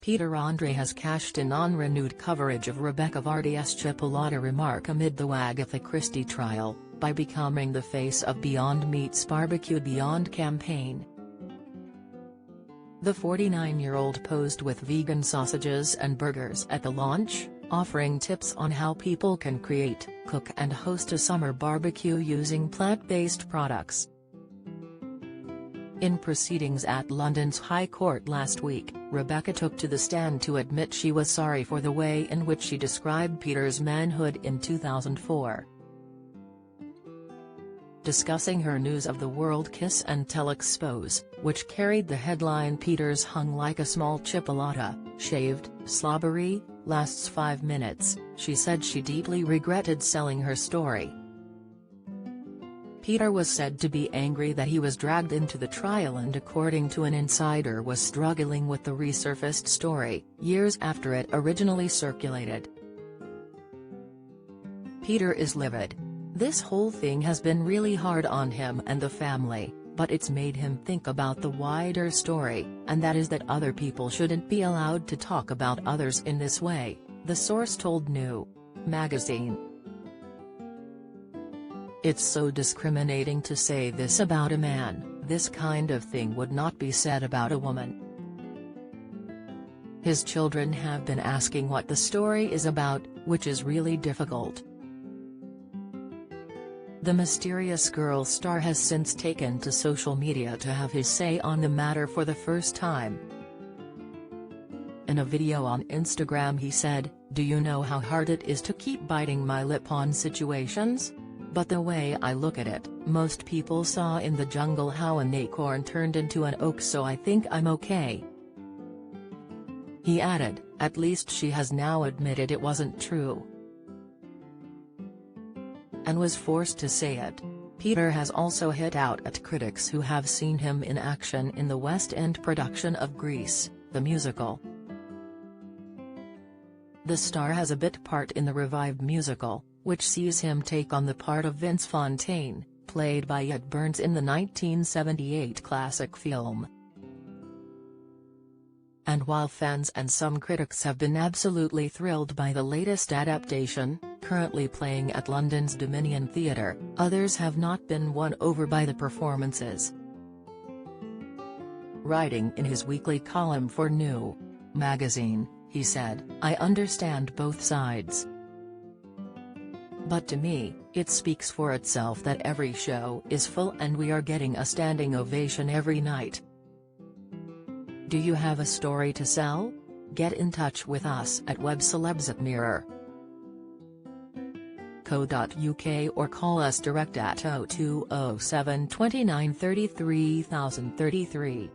Peter Andre has cashed in on renewed coverage of Rebekah Vardy's chipolata remark amid the Agatha Christie trial, by becoming the face of Beyond Meat's Barbecue Beyond campaign. The 49-year-old posed with vegan sausages and burgers at the launch, offering tips on how people can create, cook and host a summer barbecue using plant-based products. In proceedings at London's High Court last week, Rebekah took to the stand to admit she was sorry for the way in which she described Peter's manhood in 2004. Discussing her News of the World Kiss and Tell expose, which carried the headline "Peter's hung like a small chipolata, shaved, slobbery, lasts 5 minutes," she said she deeply regretted selling her story. Peter was said to be angry that he was dragged into the trial and, according to an insider, was struggling with the resurfaced story, years after it originally circulated. Peter is livid. "This whole thing has been really hard on him and the family, but it's made him think about the wider story, and that is that other people shouldn't be allowed to talk about others in this way," the source told New magazine. "It's so discriminating to say this about a man. This kind of thing would not be said about a woman. His children have been asking what the story is about, which is really difficult." The mysterious girl star has since taken to social media to have his say on the matter for the first time. In a video on Instagram he said, "Do you know how hard it is to keep biting my lip on situations? But the way I look at it, most people saw in the jungle how an acorn turned into an oak, so I think I'm okay." He added, "At least she has now admitted it wasn't true and was forced to say it." Peter has also hit out at critics who have seen him in action in the West End production of Grease, the musical. The star has a bit part in the revived musical, which sees him take on the part of Vince Fontaine, played by Ed Burns in the 1978 classic film. And while fans and some critics have been absolutely thrilled by the latest adaptation, currently playing at London's Dominion Theatre, others have not been won over by the performances. Writing in his weekly column for New magazine, he said, "I understand both sides. But to me, it speaks for itself that every show is full and we are getting a standing ovation every night. Do you have a story to sell? Get in touch with us at webcelebs@mirror.co.uk or call us direct at 0207 29 33 033.